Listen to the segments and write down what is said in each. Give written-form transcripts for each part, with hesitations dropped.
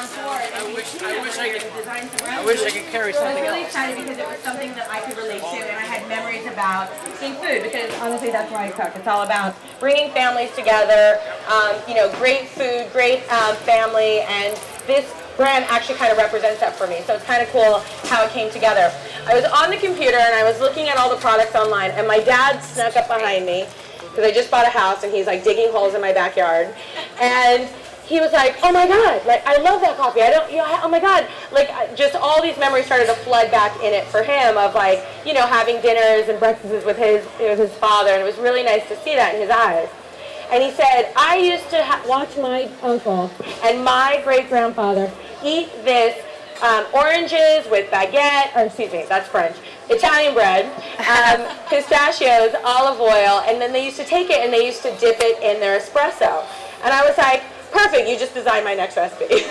on tour. I wish I could carry So I was something really else. excited because it was something that I could relate to, and I had memories about eating food, because honestly that's why I cook. It's all about bringing families together, great food, great family, and this brand actually kind of represents that for me. So it's kind of cool how it came together. I was on the computer and I was looking at all the products online, and my dad snuck up behind me because I just bought a house and he's like digging holes in my backyard, and he was like, "Oh my God, like I love that coffee. Oh my God." Like just all these memories started to flood back in it for him of like, having dinners and breakfasts with his father, and it was really nice to see that in his eyes. And he said, "I used to watch my uncle and my great-grandfather eat this oranges with baguette, or excuse me, that's French, Italian bread, pistachios, olive oil, and then they used to take it and they used to dip it in their espresso." And I was like, perfect, you just designed my next recipe.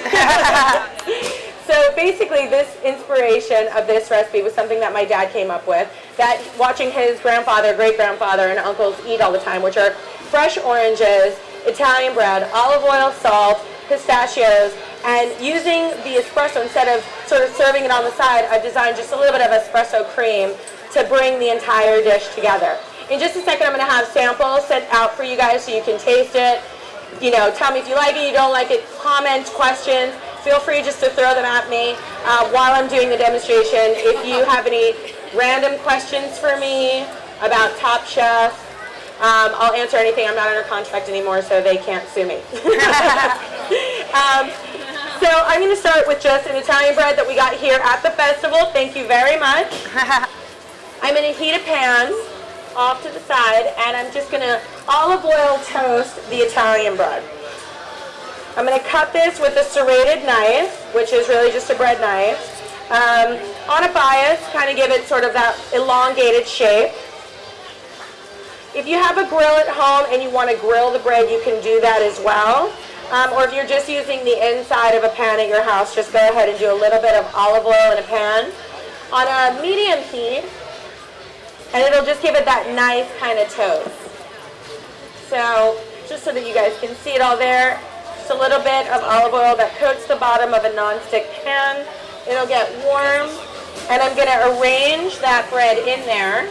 So basically this inspiration of this recipe was something that my dad came up with, that watching his grandfather, great-grandfather, and uncles eat all the time, which are fresh oranges, Italian bread, olive oil, salt, pistachios, and using the espresso, instead of sort of serving it on the side, I've designed just a little bit of espresso cream to bring the entire dish together. In just a second, I'm going to have samples sent out for you guys so you can taste it. Tell me if you like it, you don't like it, comments, questions. Feel free just to throw them at me while I'm doing the demonstration. If you have any random questions for me about Top Chef, I'll answer anything. I'm not under contract anymore, so they can't sue me. So I'm going to start with just an Italian bread that we got here at the festival. Thank you very much. I'm going to heat a pan off to the side, and I'm just going to olive oil toast the Italian bread. I'm going to cut this with a serrated knife, which is really just a bread knife, on a bias, kind of give it sort of that elongated shape. If you have a grill at home and you want to grill the bread, you can do that as well. Or if you're just using the inside of a pan at your house, just go ahead and do a little bit of olive oil in a pan on a medium heat, and it'll just give it that nice kind of toast. So just so that you guys can see it all there, just a little bit of olive oil that coats the bottom of a non-stick pan. It'll get warm, and I'm going to arrange that bread in there,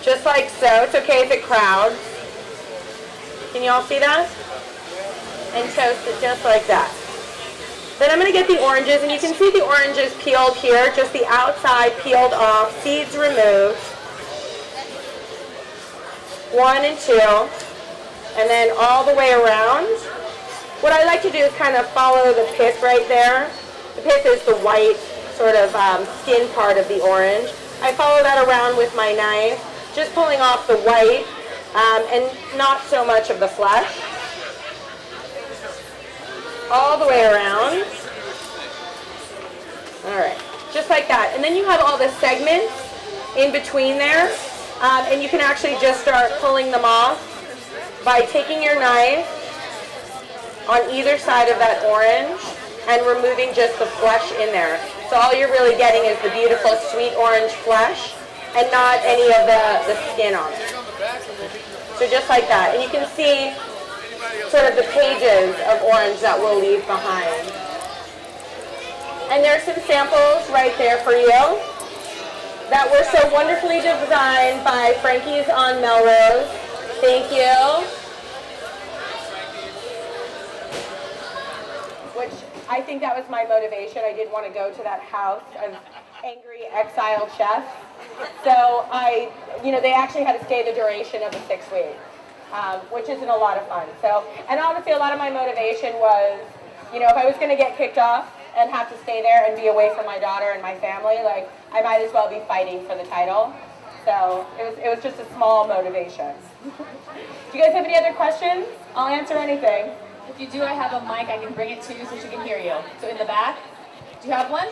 just like so. It's okay if it crowds. Can you all see that? And toast it just like that. Then I'm going to get the oranges, and you can see the oranges peeled here, just the outside peeled off, seeds removed. 1 and 2, and then all the way around. What I like to do is kind of follow the pith right there. The pith is the white sort of skin part of the orange. I follow that around with my knife, just pulling off the white and not so much of the flesh. All the way around. All right, just like that. And then you have all the segments in between there, and you can actually just start pulling them off by taking your knife on either side of that orange and removing just the flesh in there. So all you're really getting is the beautiful sweet orange flesh and not any of the skin on it. So just like that. And you can see sort of the pages of orange that we'll leave behind. And there's some samples right there for you that were so wonderfully designed by Frankie's on Melrose. Thank you. Which I think that was my motivation. I did want to go to that house of angry exiled chefs. So they actually had to stay the duration of the 6 weeks. Which isn't a lot of fun. So, and honestly, a lot of my motivation was, if I was going to get kicked off and have to stay there and be away from my daughter and my family, like, I might as well be fighting for the title. So, it was just a small motivation. Do you guys have any other questions? I'll answer anything. If you do, I have a mic. I can bring it to you so she can hear you. So in the back, do you have one?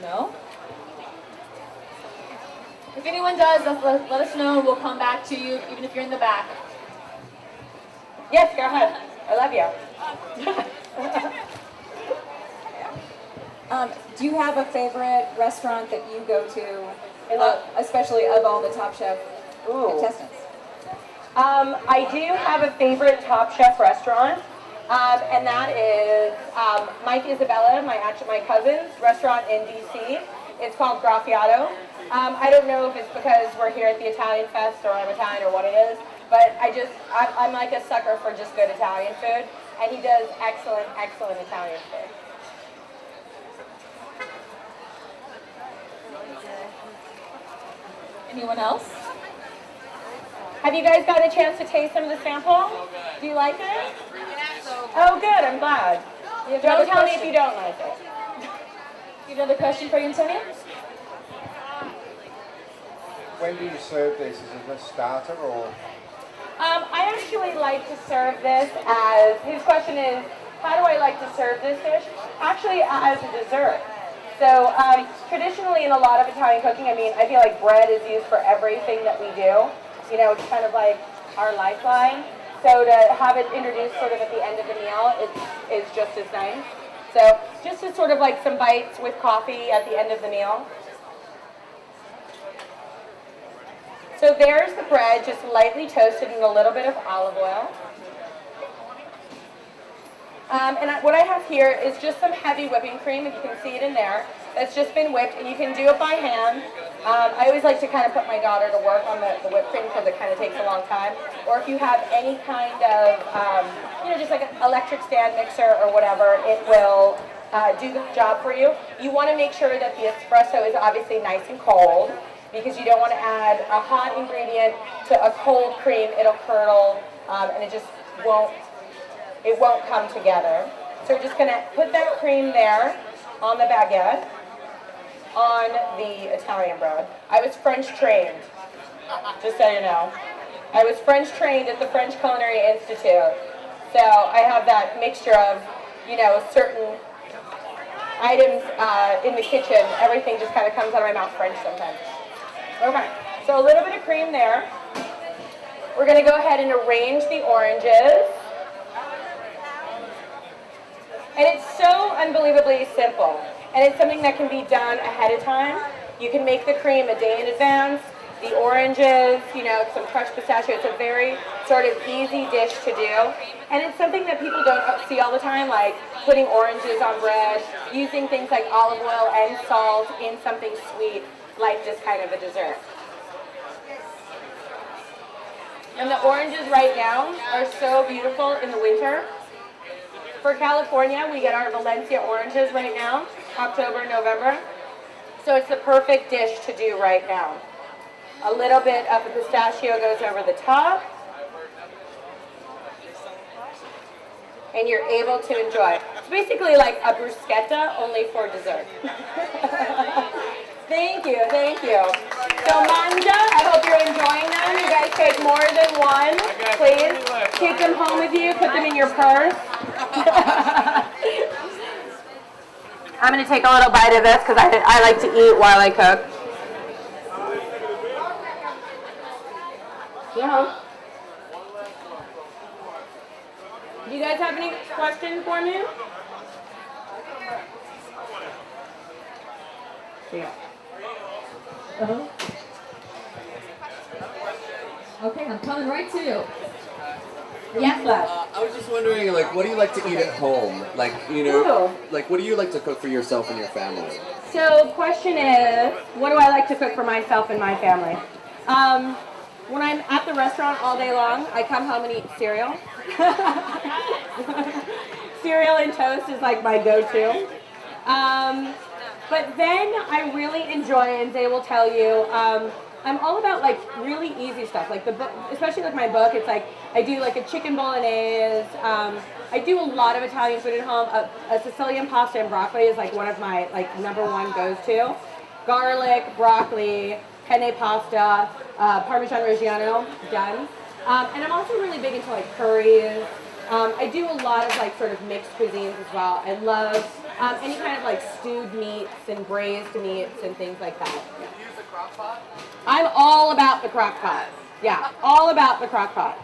No? If anyone does, let us know and we'll come back to you, even if you're in the back. Yes, go ahead. I love you. Do you have a favorite restaurant that you go to, especially of all the Top Chef contestants? I do have a favorite Top Chef restaurant. And that is Mike Isabella, my cousin's restaurant in DC. It's called Graffiato. I don't know if it's because we're here at the Italian Fest or I'm Italian or what it is, but I'm like a sucker for just good Italian food, and he does excellent, excellent Italian food. Anyone else? Have you guys got a chance to taste some of the sample? Do you like it? Oh, good. I'm glad. Don't tell me if you don't like it. You have another question for you, Antonio? When do you serve this? Is it a starter or? I actually like to serve this as, his question is, how do I like to serve this dish? Actually, as a dessert. So traditionally in a lot of Italian cooking, I mean, I feel like bread is used for everything that we do. You know, it's kind of like our lifeline. So to have it introduced sort of at the end of the meal is just as nice. So just as sort of like some bites with coffee at the end of the meal. So there's the bread, just lightly toasted in a little bit of olive oil. What I have here is just some heavy whipping cream, if you can see it in there. That's just been whipped, and you can do it by hand. I always like to kind of put my daughter to work on the whipped cream because it kind of takes a long time. Or if you have any kind of, just like an electric stand mixer or whatever, it will do the job for you. You want to make sure that the espresso is obviously nice and cold, because you don't want to add a hot ingredient to a cold cream. It'll curdle, and it just won't come together. So we're just going to put that cream there on the baguette, on the Italian bread. I was French trained, just so you know. I was French trained at the French Culinary Institute. So I have that mixture of, certain items in the kitchen. Everything just kind of comes out of my mouth French sometimes. Okay, so a little bit of cream there. We're going to go ahead and arrange the oranges. And it's so unbelievably simple. And it's something that can be done ahead of time. You can make the cream a day in advance. The oranges, some crushed pistachio. It's a very sort of easy dish to do. And it's something that people don't see all the time, like putting oranges on bread, using things like olive oil and salt in something sweet, like just kind of a dessert. And the oranges right now are so beautiful in the winter. For California, we get our Valencia oranges right now, October, November. So it's the perfect dish to do right now. A little bit of the pistachio goes over the top. And you're able to enjoy. It's basically like a bruschetta, only for dessert. Thank you, thank you. So manja, I hope you're enjoying them. You guys take more than one, please. Take them home with you, put them in your purse. I'm going to take a little bite of this because I like to eat while I cook. Yeah. Do you guys have any questions for me? Yeah. Okay, I'm coming right to you. Yes, Flash. I was just wondering, what do you like to eat at home? What do you like to cook for yourself and your family? So, question is, what do I like to cook for myself and my family? When I'm at the restaurant all day long, I come home and eat cereal. Cereal and toast is like my go-to. But then I really enjoy, and Zay will tell you, I'm all about really easy stuff. Like the book, especially my book, it's I do a chicken bolognese. I do a lot of Italian food at home. A Sicilian pasta and broccoli is one of my number one goes-to. Garlic, broccoli, penne pasta, Parmesan Reggiano, done. And I'm also really big into curries. I do a lot of sort of mixed cuisines as well. I love any kind of stewed meats and braised meats and things like that. Yeah. Do you use the crock pot? I'm all about the crock pot. Yeah, all about the crock pot.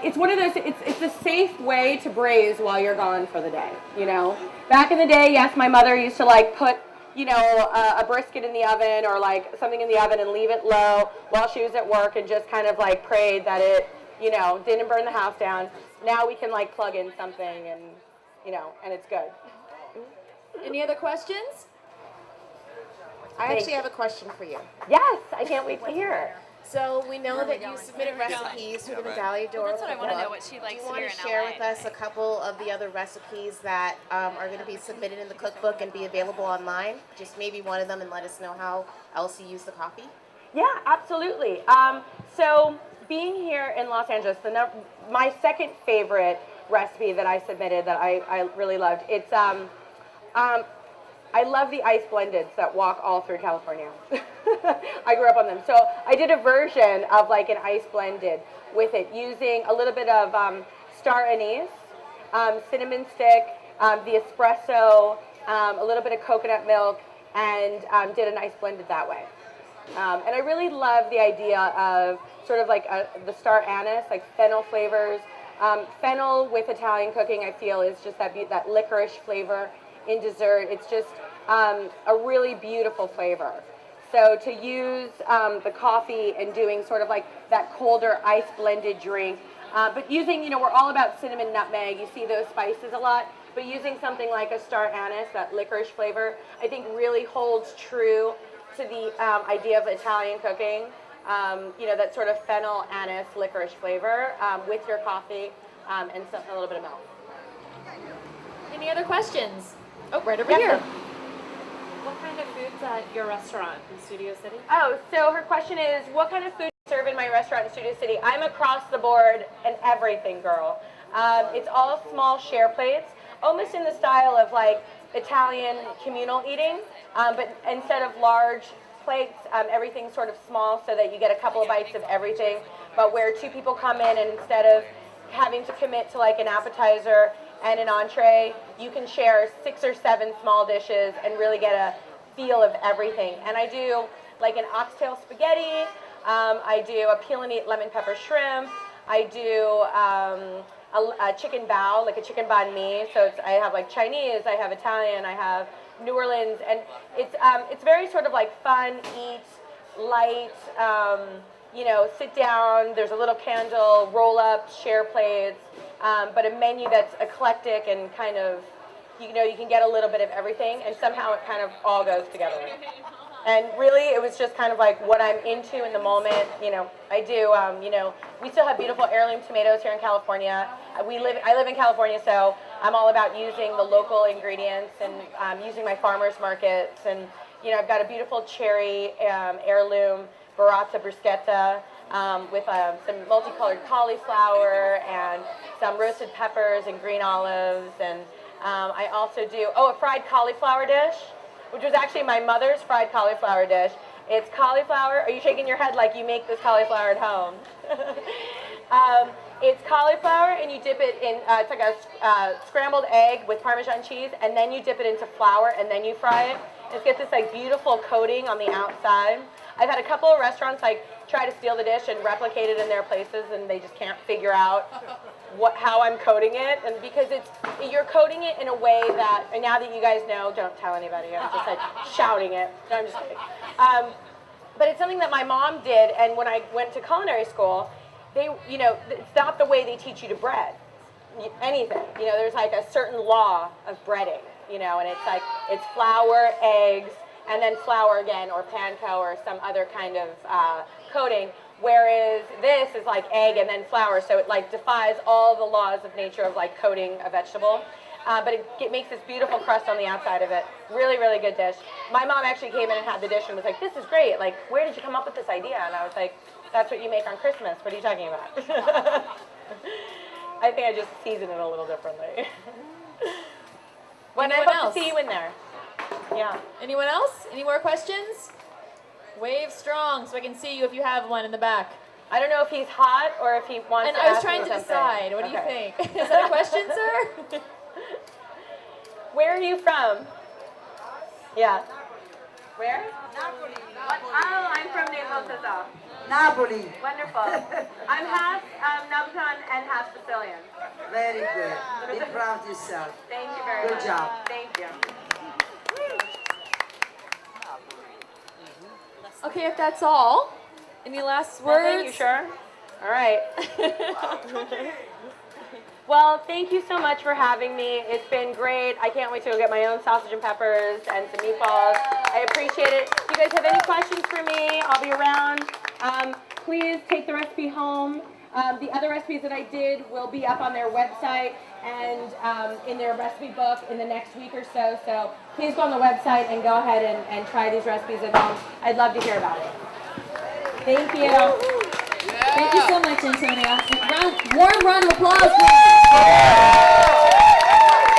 It's one of those, it's a safe way to braise while you're gone for the day, Back in the day, yes, my mother used to put, a brisket in the oven or something in the oven and leave it low while she was at work and just kind of prayed that it, didn't burn the house down. Now we can like plug in something and, and it's good. Any other questions? I actually have a question for you. Yes, I can't wait to hear it. So we know that you submitted recipes for the Medaglia Dora. That's what I want to know, what she likes Do you want here to in share LA. with us a couple of the other recipes that are going to be submitted in the cookbook and be available online? Just maybe one of them, and let us know how else you use the coffee. Yeah, absolutely. So being here in Los Angeles, my second favorite recipe that I submitted that I really loved, it's I love the ice blendeds that walk all through California. I grew up on them. So I did a version of like an ice blended with it using a little bit of star anise, cinnamon stick, the espresso, a little bit of coconut milk, and did an ice blended that way. And I really love the idea of sort of like the star anise, like fennel flavors. Fennel with Italian cooking, I feel, is just that licorice flavor in dessert. It's just a really beautiful flavor. So to use the coffee and doing sort of like that colder ice blended drink, but using, we're all about cinnamon, nutmeg. You see those spices a lot, but using something like a star anise, that licorice flavor, I think really holds true to the idea of Italian cooking. That sort of fennel, anise, licorice flavor with your coffee and a little bit of milk. Any other questions? Oh, right over Yes, here. sir. What kind of food's at your restaurant in Studio City? Oh, so her question is, what kind of food do you serve in my restaurant in Studio City? I'm across the board and everything, girl. It's all small share plates, almost in the style of like Italian communal eating, but instead of large plates, everything's sort of small so that you get a couple of bites of everything, but where two people come in and instead of having to commit to like an appetizer and an entree, you can share 6 or 7 small dishes and really get a feel of everything. And I do like an oxtail spaghetti, I do a peel and eat lemon pepper shrimp, I do a chicken bao, like a chicken banh mi. So I have like Chinese, I have Italian, I have New Orleans, and it's very sort of like fun, eat, light, sit down, there's a little candle, roll up, share plates, but a menu that's eclectic and kind of, you can get a little bit of everything, and somehow it kind of all goes together. And really, it was just kind of like what I'm into in the moment. I do, we still have beautiful heirloom tomatoes here in California. I live in California, so I'm all about using the local ingredients and using my farmers markets. And, I've got a beautiful cherry heirloom burrata bruschetta with some multicolored cauliflower and some roasted peppers and green olives. And I also do, a fried cauliflower dish, which was actually my mother's fried cauliflower dish. It's cauliflower. Are you shaking your head like you make this cauliflower at home? It's cauliflower, and you dip it in, it's like a scrambled egg with Parmesan cheese, and then you dip it into flour, and then you fry it. It gets this like beautiful coating on the outside. I've had a couple of restaurants like try to steal the dish and replicate it in their places, and they just can't figure out how I'm coating it. And because you're coating it in a way that, and now that you guys know, don't tell anybody. I'm just like shouting it. No, I'm just kidding. But it's something that my mom did, and when I went to culinary school, it's not the way they teach you to bread anything. There's like a certain law of breading, and it's flour, eggs, and then flour again, or panko, or some other kind of coating. Whereas this is like egg and then flour, so it like defies all the laws of nature of like coating a vegetable. But it makes this beautiful crust on the outside of it. Really, really good dish. My mom actually came in and had the dish and was like, "This is great. Like, where did you come up with this idea?" And I was like, "That's what you make on Christmas. What are you talking about?" I think I just season it a little differently. When I hope to see you in there. Yeah. Anyone else? Any more questions? Wave strong so I can see you if you have one in the back. I don't know if he's hot or if he wants And to I was ask trying me to something. decide. What do you Okay. think? Is that a question, sir? Where are you from? Yeah. Where? Napoli. Oh, I'm from Naples. Napoli. Wonderful. I'm half Napolitan and half Sicilian. Very good. Be proud of yourself. Thank you very much. Good job. Thank you. Okay, if that's all, any last words? You sure? All right. Well, thank you so much for having me. It's been great. I can't wait to go get my own sausage and peppers and some meatballs. I appreciate it. If you guys have any questions for me, I'll be around. Please take the recipe home. The other recipes that I did will be up on their website and in their recipe book in the next week or so. So please go on the website and go ahead and try these recipes at home. I'd love to hear about it. Thank you. Thank you so much, Antonia. Warm round of applause.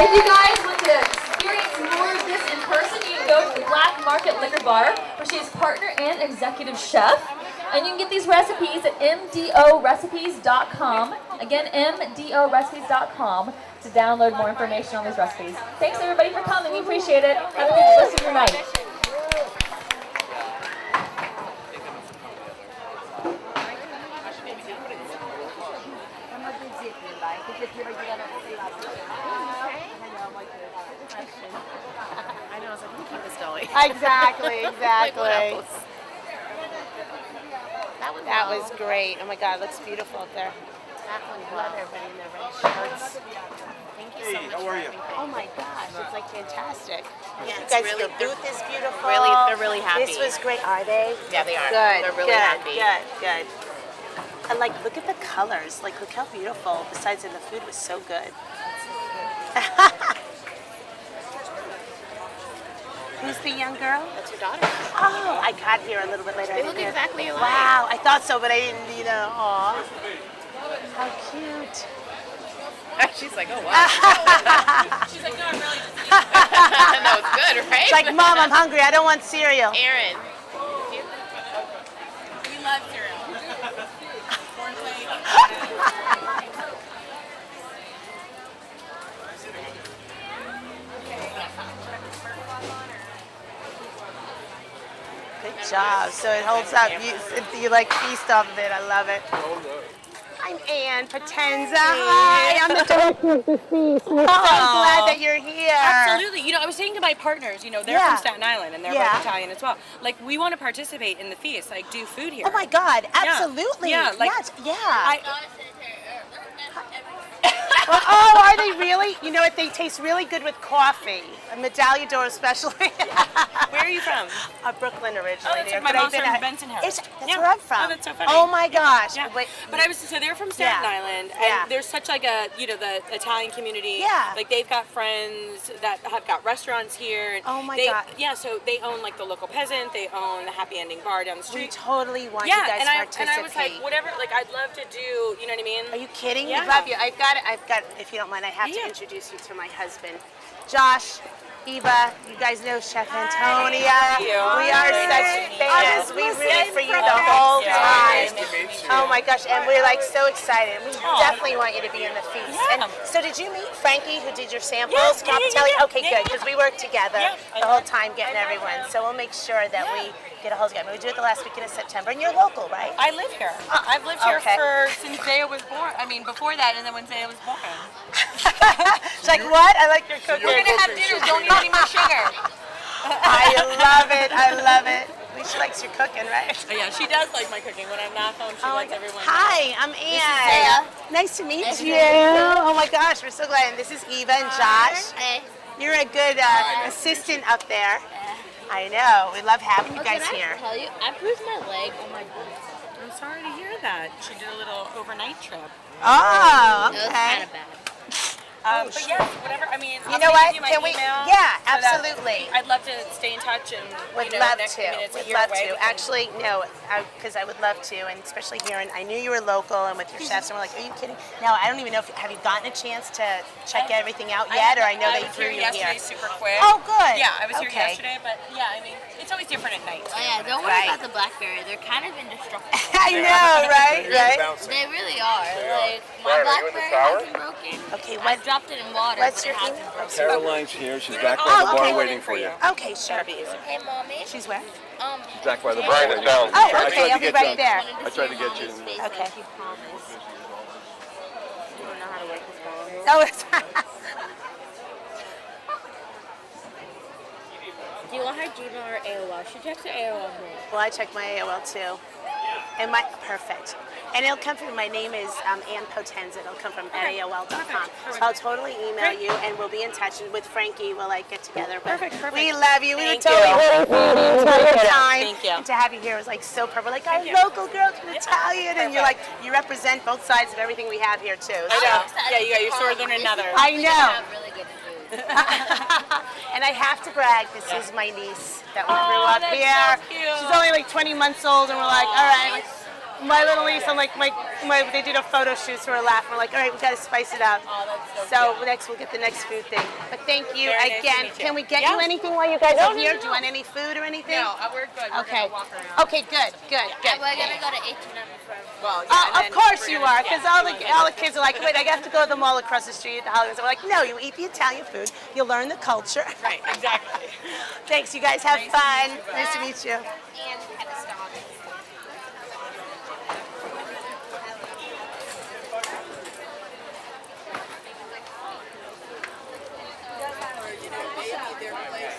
If you guys want to experience more of this in person, you can go to the Black Market Liquor Bar, where she is partner and executive chef. And you can get these recipes at mdorecipes.com. Again, mdorecipes.com to download more information on these recipes. Thanks everybody for coming. We appreciate it. Have a good rest of your night. I know, I was like, keep this going. Exactly. That was great. Oh my God, it looks beautiful out there. Love everybody in their red shirts. Thank you so much for everything. Oh my gosh, it's like fantastic. Yeah, You it's guys, really, your booth is beautiful. they're really happy. This was great. Are they? Yeah, they are. Good. They're really happy. Good. And like, look at the colors. Like, look how beautiful. Besides, and the food was so good. Who's the young girl? That's your daughter. Oh, I got here a little bit later. They look exactly alike. Wow, I thought so, but I didn't, aw. How cute. She's like, oh wow. She's like, no, I'm really just eating. No, it's good, right? It's like, Mom, I'm hungry. I don't want cereal. Aaron. We love cereal. Cornflakes. Good job. So it holds up. You like feast off of it. I love it. I'm Ann Potenza. Hi, I'm the director of the feast. I'm so glad that you're here. Absolutely. I was saying to my partners, they're Yeah. from Staten Island and they're Yeah. both Italian as well. Like, we want to participate in the feast, like do food here. Oh my God, absolutely. Yeah, like, yes, yeah. Well, oh, are they really? You know what? They taste really good with coffee. A Medaglia Dora especially. Where are you from? Brooklyn originally. Oh, that's like my But I've mom's been from at- Bensonhurst. That's Yeah. where I'm from. Oh, that's so funny. Oh my gosh. Yeah. Wait, But so they're from Staten Island, and Yeah. there's such like a, the Italian community. Yeah. Like they've got friends that have got restaurants here. And Oh my they, God. Yeah, so they own like the local peasant, they own the Happy Ending Bar down the we street. totally want Yeah, you guys and to I participate. was like, whatever, like I'd love to do, you know what I mean? Are you kidding? Yeah. We love you. I've got, if you don't mind, I have to introduce you to my husband, Josh, Eva. You guys know Chef Antonia. you. We are such fans. We rooted for you the whole time. Oh my gosh, and we're like so excited. We definitely want you to be in the feast. Yeah. And so did you meet Frankie who did your samples? Yeah, yeah. Okay, good, because we worked together the whole time getting everyone. So we'll make sure that we get a hold together. We do it the last weekend of September, and you're local, right? I live here. I've lived here okay. since Zaya was born. I mean, before that, and then when Zaya was born. She's like, what? I like your cooking. We're gonna have dinner. Don't need any more sugar. I love it. I love it. At least she likes your cooking, right? Oh, yeah, she does like my cooking. When I'm not home, she lets everyone know. Hi, I'm Ann. Nice to meet you. Oh my gosh, we're so glad. And this is Eva and Josh. Hey. You're a good assistant up there. I know. We love having you guys here. Tell you, I bruised my leg. Oh my God. I'm sorry to hear that. She did a little overnight trip. Oh, It was okay. kind of bad. But yes, whatever. I mean, You know what? Give you my Can we? email Yeah, so that absolutely. I'd love to stay in touch and Would you know, love next to. minutes Would your love way, to. we can- Actually, no, because I would love to, and especially here. And I knew you were local and with your chefs, and we're like, are you kidding? Now I don't even know if have you gotten a chance to check everything out yet, or I know they was threw here you yesterday, here. super quick. Oh, good. Yeah, I was here Okay. yesterday, but yeah, I mean, it's always different at night. Oh yeah, don't worry about the blackberry. They're kind of indestructible. I know, right? Right. They really are. Like my blackberry hasn't broken. Okay, I what? dropped it in water, What's but your it hasn't email? broken. Caroline's here. She's back by Oh, the bar okay. waiting for you. Okay, sure. Hey, mommy. She's where? She's back by the bar waiting for you. Oh, okay. I'll be right there. I tried to get you. Okay. She promised. You don't know how to work this phone. Oh, it's Do you want her Gmail or AOL? She checks her AOL more. well, I check my AOL too. And perfect. And it'll come from, my name is Ann Potenza. It'll come from AOL.com. So I'll totally email you, and we'll be in touch. And with Frankie, we'll like get together. But we love you. We were totally ready for you the entire time. Thank you. And to have you here was like so perfect. Like our local girl's an Italian, and you're like, you represent both sides of everything we have here too. I know. Yeah, you got your sword in another. I know. And I have to brag, this is my niece that we grew up here. So She's only like 20 months old, and we're like, all right. My little niece, I'm like, they did a photo shoot, so we're laughing. We're like, all right, we got to spice it up. So next, we'll get the next food thing. But thank you again. Can we get you anything while you guys are here? Do you want any food or anything? No, we're good. Okay. We're gonna walk around. Okay, good. We're gonna go to H&M first. Well, Of course you are, because all the kids are like, wait, I have to go to the mall across the street at the holidays. We're like, no, you eat the Italian food, you'll learn the culture. Right, exactly. Thanks, you guys have fun. Nice to meet you. And had a star.